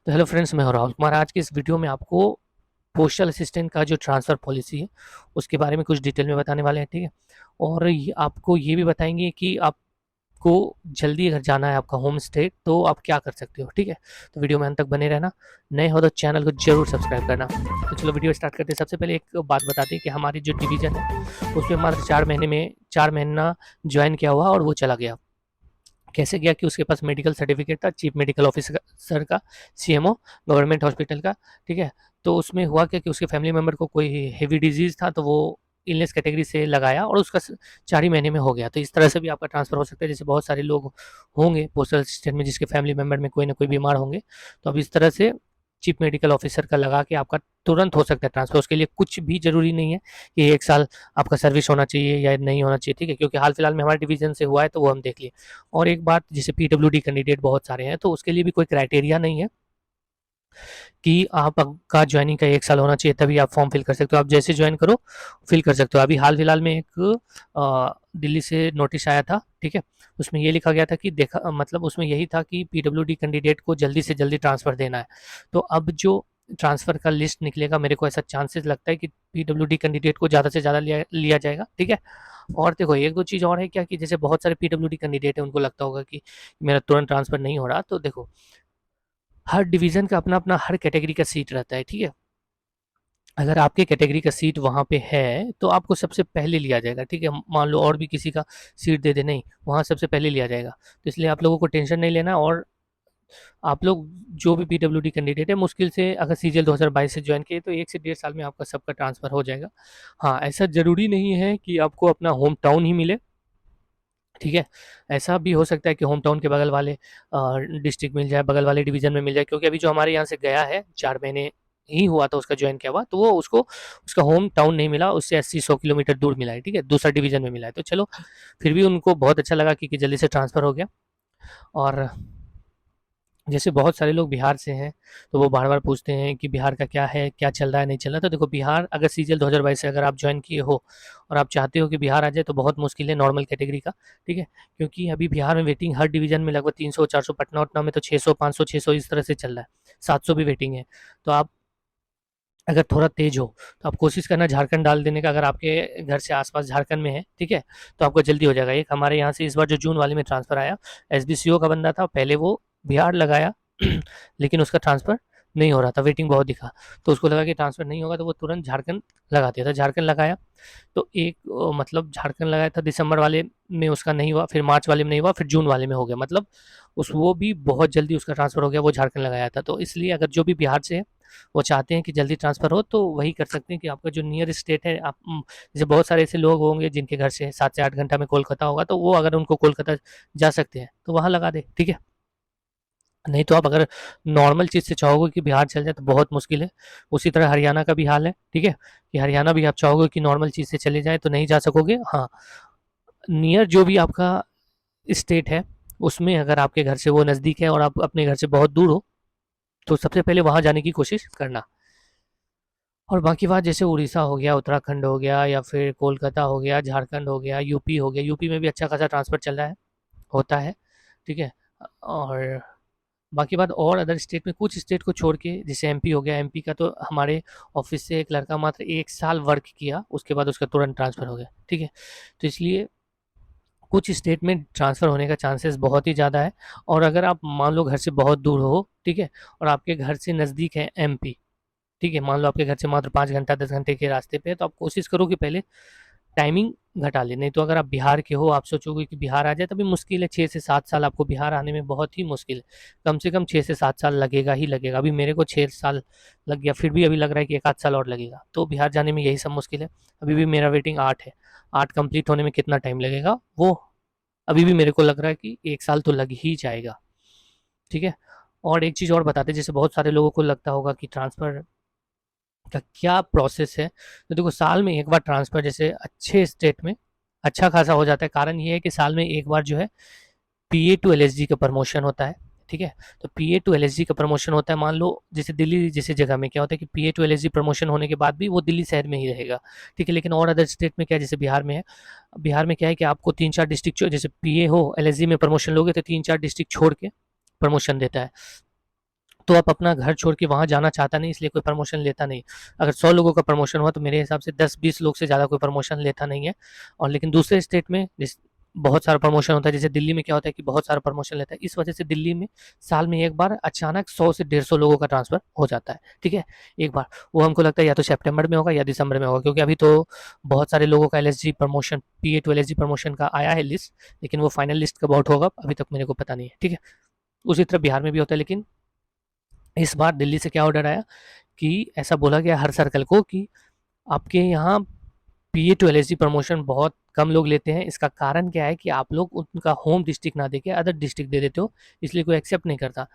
तो hello friends, मैं हूं राहुल कुमार। आज की इस वीडियो में आपको पोस्टल असिस्टेंट का जो ट्रांसफ़र पॉलिसी है उसके बारे में कुछ डिटेल में बताने वाले हैं, ठीक है। और आपको ये भी बताएंगे कि आपको जल्दी अगर जाना है आपका होम स्टेट तो आप क्या कर सकते हो, ठीक है। तो वीडियो में अंत तक बने रहना। नए हो तो चैनल को जरूर सब्सक्राइब करना। तो चलो वीडियो स्टार्ट करते हैं। सबसे पहले एक बात बताते हैं कि हमारी जो डिवीज़न है उसमें मात्र 4 महीना ज्वाइन किया हुआ और वो चला गया। कैसे गया कि उसके पास मेडिकल सर्टिफिकेट था, चीफ मेडिकल ऑफिसर का, सीएमओ गवर्नमेंट हॉस्पिटल का, ठीक है। तो उसमें हुआ क्या कि उसके फैमिली मेम्बर को कोई हेवी डिजीज़ था, तो वो इलनेस कैटेगरी से लगाया और उसका 4 ही महीने में हो गया। तो इस तरह से भी आपका ट्रांसफ़र हो सकता है। जैसे बहुत सारे लोग होंगे पोस्टल असिस्टेंट में जिसके फैमिली मेम्बर में कोई ना कोई बीमार होंगे, तो अब इस तरह से चीफ मेडिकल ऑफिसर का लगा के आपका तुरंत हो सकता है ट्रांसफ़र। उसके लिए कुछ भी ज़रूरी नहीं है कि 1 साल आपका सर्विस होना चाहिए या नहीं होना चाहिए, ठीक है। क्योंकि हाल फिलहाल में हमारे डिवीज़न से हुआ है, तो वो हम देख लिए। और एक बात, जैसे पीडब्ल्यूडी कैंडिडेट बहुत सारे हैं, तो उसके लिए भी कोई क्राइटेरिया नहीं है कि आपका ज्वाइनिंग का 1 साल होना चाहिए तभी आप फॉर्म फिल कर सकते हो। आप जैसे ज्वाइन करो फिल कर सकते हो। अभी हाल फिलहाल में एक दिल्ली से नोटिस आया था, ठीक है। उसमें ये लिखा गया था कि देखा मतलब उसमें यही था कि पीडब्ल्यूडी कैंडिडेट को जल्दी से जल्दी ट्रांसफ़र देना है। तो अब जो ट्रांसफ़र का लिस्ट निकलेगा, मेरे को ऐसा चांसेस लगता है कि पीडब्ल्यूडी कैंडिडेट को ज़्यादा से ज़्यादा लिया जाएगा, ठीक है। और देखो एक दो चीज़ और है क्या कि जैसे बहुत सारे पीडब्ल्यूडी कैंडिडेट हैं, उनको लगता होगा कि मेरा तुरंत ट्रांसफ़र नहीं हो रहा। तो देखो, हर डिवीज़न का अपना-अपना हर कैटेगरी का सीट रहता है, ठीक है। अगर आपके कैटेगरी का सीट वहाँ पे है, तो आपको सबसे पहले लिया जाएगा, ठीक है। मान लो और भी किसी का सीट दे दे, नहीं, वहाँ सबसे पहले लिया जाएगा। तो इसलिए आप लोगों को टेंशन नहीं लेना। और आप लोग जो भी पीडब्ल्यूडी कैंडिडेट है, मुश्किल से अगर सीजीएल 2022 से जॉइन किए तो 1 से 1.5 साल में आपका सबका ट्रांसफ़र हो जाएगा। हाँ, ऐसा ज़रूरी नहीं है कि आपको अपना होम टाउन ही मिले, ठीक है। ऐसा भी हो सकता है कि होम टाउन के बगल वाले डिस्ट्रिक्ट मिल जाए, बगल वाले डिवीज़न में मिल जाए। क्योंकि अभी जो हमारे यहाँ से गया है, 4 महीने ही हुआ था उसका जॉइन किया हुआ, तो वो उसको उसका होम टाउन नहीं मिला, उससे 80-100 किलोमीटर दूर मिला है, ठीक है, दूसरा डिवीज़न में मिला है। तो चलो, फिर भी उनको बहुत अच्छा लगा कि जल्दी से ट्रांसफ़र हो गया। और जैसे बहुत सारे लोग बिहार से हैं, तो वो बार-बार पूछते हैं कि बिहार का क्या है, क्या चल रहा है, नहीं चल रहा है। तो देखो, बिहार अगर सीजीएल 2022 से अगर आप जॉइन किए हो और आप चाहते हो कि बिहार आ जाए, तो बहुत मुश्किल है नॉर्मल कैटेगरी का, ठीक है। क्योंकि अभी बिहार में वेटिंग हर डिवीज़न में लगभग 300-400, पटना-वटना में तो 600, 500, 600 इस तरह से चल रहा है, 700 भी वेटिंग है। तो आप अगर थोड़ा तेज़ हो, तो आप कोशिश करना झारखंड डाल देने का। अगर आपके घर से आस-पास झारखंड में है, ठीक है, तो आपको जल्दी हो जाएगा। एक हमारे यहाँ से इस बार जो जून वाले में ट्रांसफ़र आया, एसबीसीओ का बंदा था, पहले वो बिहार लगाया लेकिन उसका ट्रांसफ़र नहीं हो रहा था, वेटिंग बहुत दिखा। तो उसको लगा कि ट्रांसफ़र नहीं होगा, तो वो तुरंत झारखंड लगा दिया था। झारखंड लगाया, तो एक मतलब झारखंड लगाया था दिसंबर वाले में, उसका नहीं हुआ, फिर मार्च वाले में नहीं हुआ, फिर जून वाले में हो गया। मतलब उस वो भी बहुत जल्दी उसका ट्रांसफ़र हो गया, वो झारखंड लगाया था। तो इसलिए अगर जो भी बिहार से है, वो चाहते हैं कि जल्दी ट्रांसफ़र हो, तो वही कर सकते हैं कि आपका जो नियर स्टेट है, आप जैसे बहुत सारे ऐसे लोग होंगे जिनके घर से 7 से 8 घंटा में कोलकाता होगा, तो वो अगर उनको कोलकाता जा सकते हैं, तो वहाँ लगा दें, ठीक है। नहीं तो आप अगर नॉर्मल चीज़ से चाहोगे कि बिहार चल जाए, तो बहुत मुश्किल है। उसी तरह हरियाणा का भी हाल है, ठीक है, कि हरियाणा भी आप चाहोगे कि नॉर्मल चीज़ से चले जाएँ, तो नहीं जा सकोगे। हाँ, नियर जो भी आपका स्टेट है, उसमें अगर आपके घर से वो नज़दीक है और आप अपने घर से बहुत दूर हो, तो सबसे पहले वहाँ जाने की कोशिश करना। और बाकी बात, जैसे उड़ीसा हो गया, उत्तराखंड हो गया, या फिर कोलकाता हो गया, झारखंड हो गया, यूपी हो गया। यूपी में भी अच्छा खासा ट्रांसफ़र चल रहा है, होता है, ठीक है। और बाकी बात, और अदर स्टेट में कुछ स्टेट को छोड़ के, जैसे एमपी हो गया, एमपी का तो हमारे ऑफिस से एक लड़का मात्र 1 साल वर्क किया, उसके बाद उसका तुरंत ट्रांसफ़र हो गया, ठीक है। तो इसलिए कुछ स्टेट में ट्रांसफ़र होने का चांसेस बहुत ही ज़्यादा है। और अगर आप मान लो घर से बहुत दूर हो, ठीक है, और आपके घर से नज़दीक है एमपी, ठीक है, मान लो आपके घर से मात्र 5 घंटा 10 घंटे के रास्ते पे है, तो आप कोशिश करो कि पहले टाइमिंग घटा लें। नहीं तो अगर आप बिहार के हो, आप सोचोगे कि बिहार आ जाए, तभी मुश्किल है। 6 से 7 साल आपको बिहार आने में बहुत ही मुश्किल है। कम से कम 6 से 7 साल लगेगा ही लगेगा। अभी मेरे को 6 साल लग गया, फिर भी अभी लग रहा है कि 1 आध साल और लगेगा। तो बिहार जाने में यही सब मुश्किल है। अभी भी मेरा वेटिंग 8 है। 8 कंप्लीट होने में कितना टाइम लगेगा, वो अभी भी मेरे को लग रहा है कि 1 साल तो लग ही जाएगा, ठीक है। और एक चीज़ और बताते हैं, जैसे बहुत सारे लोगों को लगता होगा कि ट्रांसफ़र का क्या प्रोसेस है। तो देखो, साल में एक बार ट्रांसफ़र जैसे अच्छे स्टेट में अच्छा खासा हो जाता है। कारण ये है कि साल में एक बार जो है पीए टू एलएसजी का प्रमोशन होता है, ठीक है। तो पीए टू एलएसजी का प्रमोशन होता है, मान लो जैसे दिल्ली जैसे जगह में क्या होता है कि पीए टू एलएसजी प्रमोशन होने के बाद भी वो दिल्ली शहर में ही रहेगा, ठीक है। लेकिन और अदर स्टेट में क्या है, जैसे बिहार में है, बिहार में क्या है कि आपको 3-4 डिस्ट्रिक्ट, जैसे पीए हो एलएसजी में प्रमोशन लोगे तो 3-4 डिस्ट्रिक्ट छोड़ के प्रमोशन देता है। तो आप अपना घर छोड़ के वहाँ जाना चाहता नहीं, इसलिए कोई प्रमोशन लेता नहीं। अगर 100 लोगों का प्रमोशन हुआ तो मेरे हिसाब से 10-20 लोग से ज़्यादा कोई प्रमोशन लेता नहीं है। और लेकिन दूसरे स्टेट में जिस बहुत सारा प्रमोशन होता है, जैसे दिल्ली में क्या होता है कि बहुत सारा प्रमोशन लेता है, इस वजह से दिल्ली में साल में एक बार अचानक 100 से 150 लोगों का ट्रांसफ़र हो जाता है, ठीक है? एक बार। वो हमको लगता है या तो सितंबर में होगा या दिसंबर में होगा, क्योंकि अभी तो बहुत सारे लोगों का LSG promotion, PA to LSG promotion का आया है लिस्ट, लेकिन वो फाइनल लिस्ट कब आउट होगा अभी तक मेरे को पता नहीं है, ठीक है? उसी तरह बिहार में भी होता है, लेकिन इस बार दिल्ली से क्या ऑर्डर आया कि ऐसा बोला गया हर सर्कल को कि आपके यहाँ पीए टू एलएसजी प्रमोशन बहुत कम लोग लेते हैं। इसका कारण क्या है कि आप लोग उनका होम डिस्ट्रिक्ट ना देके अदर डिस्ट्रिक्ट दे देते हो, इसलिए कोई एक्सेप्ट नहीं करता।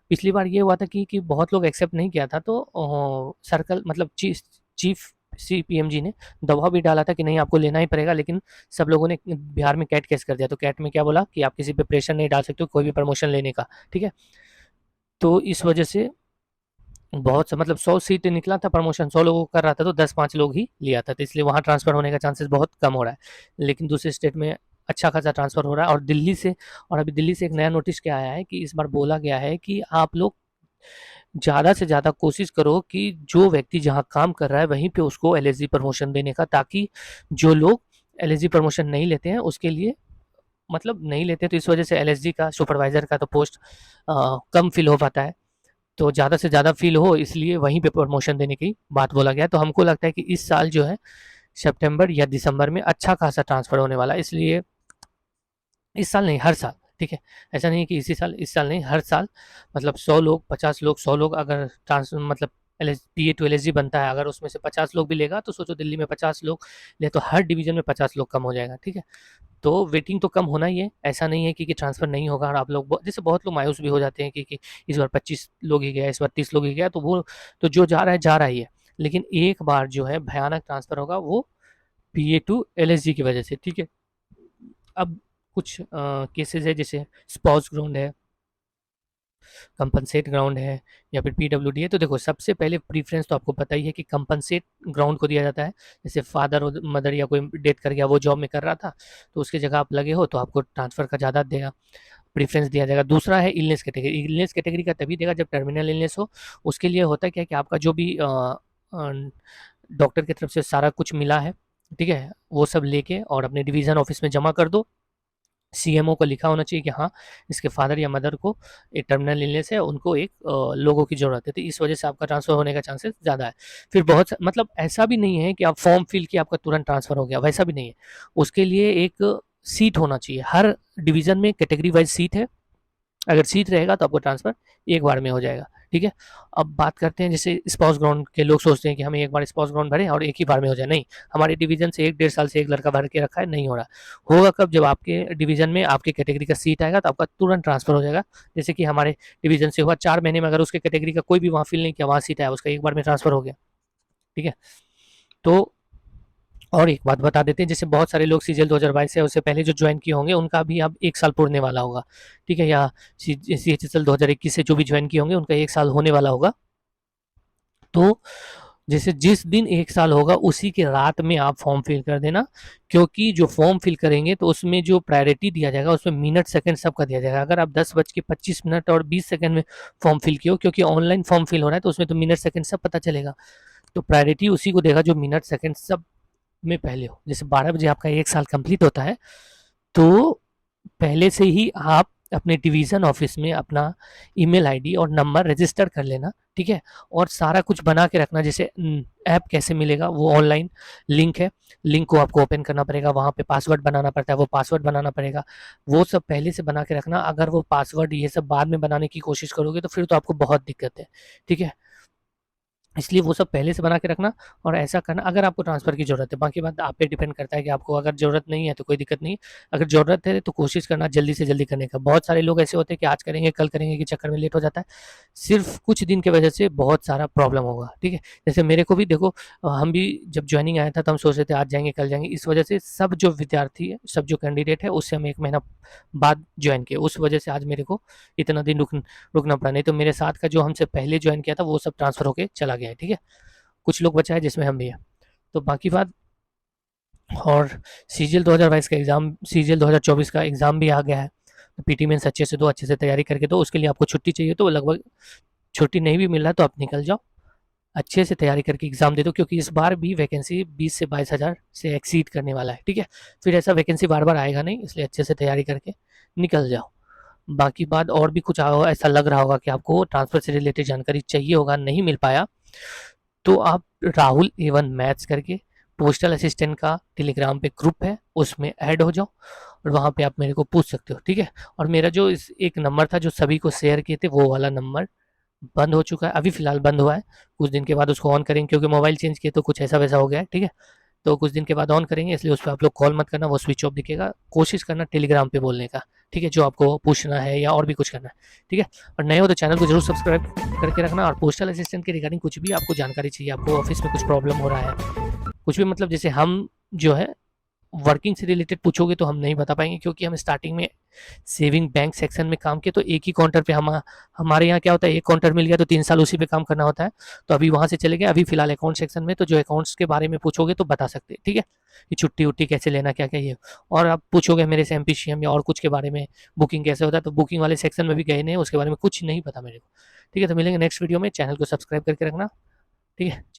पिछली बार ये हुआ था कि बहुत लोग एक्सेप्ट नहीं किया था, तो सर्कल मतलब चीफ सीपीएमजी ने दबाव भी डाला था कि नहीं आपको लेना ही पड़ेगा, लेकिन सब लोगों ने बिहार में कैट केस कर दिया। तो कैट में क्या बोला कि आप किसी पे प्रेशर नहीं डाल सकते हो कोई भी प्रमोशन लेने का, ठीक है? तो इस वजह से बहुत सा मतलब 100 सीट निकला था, प्रमोशन 100 लोगों को कर रहा था, तो 10-5 लोग ही लिया था, तो इसलिए वहाँ ट्रांसफ़र होने का चांसेस बहुत कम हो रहा है। लेकिन दूसरे स्टेट में अच्छा खासा ट्रांसफ़र हो रहा है। और अभी दिल्ली से एक नया नोटिस क्या आया है कि इस बार बोला गया है कि आप लोग ज़्यादा से ज़्यादा कोशिश करो कि जो व्यक्ति जहाँ काम कर रहा है वहीं पे उसको एलएसजी प्रमोशन देने का, ताकि जो लोग एलएसजी प्रमोशन नहीं लेते हैं उसके लिए मतलब नहीं लेते, तो इस वजह से एलएसजी का सुपरवाइज़र का तो पोस्ट कम फिल हो पाता है। तो ज़्यादा से ज़्यादा फ़ील हो, इसलिए वहीं पे प्रमोशन देने की बात बोला गया है। तो हमको लगता है कि इस साल जो है सितंबर या दिसंबर में अच्छा खासा ट्रांसफ़र होने वाला है, इसलिए इस साल नहीं हर साल, ठीक है? ऐसा नहीं है कि इस साल नहीं, हर साल मतलब 100 लोग, 50 लोग, 100 लोग अगर मतलब पीए टू एलएसजी बनता है, अगर उसमें से 50 लोग भी लेगा तो सोचो दिल्ली में 50 लोग ले तो हर डिवीज़न में 50 लोग कम हो जाएगा, ठीक है? तो वेटिंग तो कम होना ही है, ऐसा नहीं है कि ट्रांसफ़र नहीं होगा। और आप लोग जैसे बहुत लोग मायूस भी हो जाते हैं कि इस बार 25 लोग ही गया, इस बार 30 लोग ही गया, तो वो तो जो जा रहा ही है। लेकिन एक बार जो है भयानक ट्रांसफ़र होगा, वो पीए टू एलएसजी की वजह से, ठीक है? अब कुछ केसेज़ है, जैसे स्पाउस ग्राउंड है, कंपनसेट ग्राउंड है, या फिर पीडब्ल्यूडी है। तो देखो सबसे पहले प्रीफ़रेंस तो आपको पता ही है कि कंपनसेट ग्राउंड को दिया जाता है। जैसे फादर और मदर या कोई डेथ कर गया, वो जॉब में कर रहा था, तो उसकी जगह आप लगे हो तो आपको ट्रांसफ़र का ज़्यादा देगा, प्रेफ़रेंस दिया जाएगा। दूसरा है इलनेस कैटेगरी। इलनेस कैटेगरी का तभी देगा जब टर्मिनल इलनेस हो। उसके लिए होता है क्या कि आपका जो भी डॉक्टर की तरफ से सारा कुछ मिला है, ठीक है? वो सब लेके और अपने डिवीज़न ऑफ़िस में जमा कर दो। सीएमओ को लिखा होना चाहिए कि हाँ, इसके फादर या मदर को एक टर्मिनल इलनेस है, उनको एक लोगों की ज़रूरत है, तो इस वजह से आपका ट्रांसफ़र होने का चांसेस ज़्यादा है। फिर मतलब ऐसा भी नहीं है कि आप फॉर्म फिल किया आपका तुरंत ट्रांसफ़र हो गया, वैसा भी नहीं है। उसके लिए एक सीट होना चाहिए, हर डिवीज़न में कैटेगरी वाइज़ सीट है। अगर सीट रहेगा तो आपको ट्रांसफ़र एक बार में हो जाएगा, ठीक है? अब बात करते हैं, जैसे स्पाउस ग्राउंड के लोग सोचते हैं कि हमें एक बार स्पाउस ग्राउंड भरें और एक ही बार में हो जाए। नहीं, हमारे डिवीज़न से 1 डेढ़ साल से एक लड़का भर के रखा है, नहीं हो रहा। होगा कब? जब आपके डिवीज़न में आपके कैटेगरी का सीट आएगा तो आपका तुरंत ट्रांसफ़र हो जाएगा। जैसे कि हमारे डिवीज़न से हुआ 4 महीने में, अगर उसके कैटेगरी का कोई भी वहाँ फ़िल नहीं किया, वहाँ सीट आया, उसका एक बार में ट्रांसफ़र हो गया, ठीक है? तो और एक बात बता देते हैं, जैसे बहुत सारे लोग सीजीएल 2022 है उससे पहले जो ज्वाइन किए होंगे उनका भी अब 1 साल पूरने वाला होगा, ठीक है? या सीएचएसएल 2021 से जो भी ज्वाइन किए होंगे उनका 1 साल होने वाला होगा। तो जैसे जिस दिन 1 साल होगा उसी के रात में आप फॉर्म फिल कर देना, क्योंकि जो फॉर्म फिल करेंगे तो उसमें जो प्रायोरिटी दिया जाएगा उसमें मिनट सेकंड सबका दिया जाएगा। अगर आप 10:25 और 20 सेकंड में फॉर्म फिल किए हो, क्योंकि ऑनलाइन फॉर्म फिल हो रहा है तो उसमें तो मिनट सेकंड सब पता चलेगा, तो प्रायोरिटी उसी को देगा जो मिनट सेकंड सब में पहले हो। जैसे 12 बजे आपका 1 साल कंप्लीट होता है, तो पहले से ही आप अपने डिवीज़न ऑफिस में अपना ईमेल आईडी और नंबर रजिस्टर कर लेना, ठीक है? और सारा कुछ बना के रखना। जैसे ऐप कैसे मिलेगा, वो ऑनलाइन लिंक है, लिंक को आपको ओपन करना पड़ेगा, वहाँ पे पासवर्ड बनाना पड़ता है, वो पासवर्ड बनाना पड़ेगा, वो सब पहले से बना के रखना। अगर वो पासवर्ड ये सब बाद में बनाने की कोशिश करोगे तो फिर तो आपको बहुत दिक्कत है, ठीक है? इसलिए वो सब पहले से बना के रखना और ऐसा करना अगर आपको ट्रांसफ़र की ज़रूरत है। बाकी बात आप पे डिपेंड करता है कि आपको अगर ज़रूरत नहीं है तो कोई दिक्कत नहीं है। अगर ज़रूरत है तो कोशिश करना जल्दी से जल्दी करने का। बहुत सारे लोग ऐसे होते हैं कि आज करेंगे, कल करेंगे के चक्कर में लेट हो जाता है। सिर्फ़ कुछ दिन की वजह से बहुत सारा प्रॉब्लम होगा, ठीक है? जैसे मेरे को भी देखो हम भी जब जॉइनिंग आया था तो हम सोच रहे थे आज जाएँगे, कल जाएँगे। इस वजह से सब जो विद्यार्थी है, सब जो कैंडिडेट है उससे हम 1 महीना बाद जॉइन किए। उस वजह से आज मेरे को इतना दिन रुकना पड़ा, नहीं तो मेरे साथ का जो हमसे पहले जॉइन किया था वो सब ट्रांसफ़र होके चला गया है, ठीक है? कुछ लोग बचा है जिसमें हम भी हैं। तो बाकी बात, और सीजीएल 2022 का एग्ज़ाम, सीजीएल 2024 का एग्ज़ाम भी आ गया है। तो पीटी मेंस अच्छे से दो, अच्छे से तैयारी करके दो। उसके लिए आपको छुट्टी चाहिए तो लगभग छुट्टी नहीं भी मिल रहा तो आप निकल जाओ, अच्छे से तैयारी करके एग्ज़ाम दे दो, क्योंकि इस बार भी वैकेंसी 20 से 22 हज़ार से एक्सीड करने वाला है, ठीक है। फिर ऐसा वैकेंसी बार बार आएगा नहीं, इसलिए अच्छे से तैयारी करके निकल जाओ। बाकी बात और भी कुछ ऐसा लग रहा होगा कि आपको ट्रांसफ़र से रिलेटेड जानकारी चाहिए होगा, नहीं मिल पाया, तो आप राहुल A1 मैथ्स करके पोस्टल असिस्टेंट का टेलीग्राम पे ग्रुप है, उसमें ऐड हो जाओ और वहाँ पे आप मेरे को पूछ सकते हो, ठीक है। और मेरा जो इस एक नंबर था जो सभी को शेयर किए थे, वो वाला नंबर बंद हो चुका है, अभी फ़िलहाल बंद हुआ है। कुछ दिन के बाद उसको ऑन करेंगे, क्योंकि मोबाइल चेंज किए तो कुछ ऐसा-वैसा हो गया है, ठीक है। तो कुछ दिन के बाद ऑन करेंगे, इसलिए उस पे आप लोग कॉल मत करना, वो स्विच ऑफ दिखेगा। कोशिश करना टेलीग्राम पे बोलने का, ठीक है, जो आपको पूछना है या और भी कुछ करना है, ठीक है। और नए हो तो चैनल को ज़रूर सब्सक्राइब करके रखना। और पोस्टल असिस्टेंट के रिगार्डिंग कुछ भी आपको जानकारी चाहिए, आपको ऑफ़िस में कुछ प्रॉब्लम हो रहा है, कुछ भी मतलब जैसे हम जो है वर्किंग से रिलेटेड पूछोगे तो हम नहीं बता पाएँगे, क्योंकि हम स्टार्टिंग में सेविंग बैंक सेक्शन में काम किए, तो एक ही काउंटर पे हमारे यहाँ क्या होता है, एक काउंटर मिल गया तो 3 साल उसी पे काम करना होता है। तो अभी वहाँ से चले गए, अभी फ़िलहाल अकाउंट सेक्शन में, तो जो अकाउंट्स के बारे में पूछोगे तो बता सकते हैं, ठीक है? कि छुट्टी-वुट्टी कैसे लेना, क्या-क्या ये। और आप पूछोगे मेरे से एमपीसीएम या और कुछ के बारे में, बुकिंग कैसे होता है, तो बुकिंग वाले सेक्शन में भी गए नहीं, उसके बारे में कुछ नहीं पता मेरे को। ठीक है? तो मिलेंगे नेक्स्ट वीडियो में, चैनल को सब्सक्राइब करके रखना, ठीक है?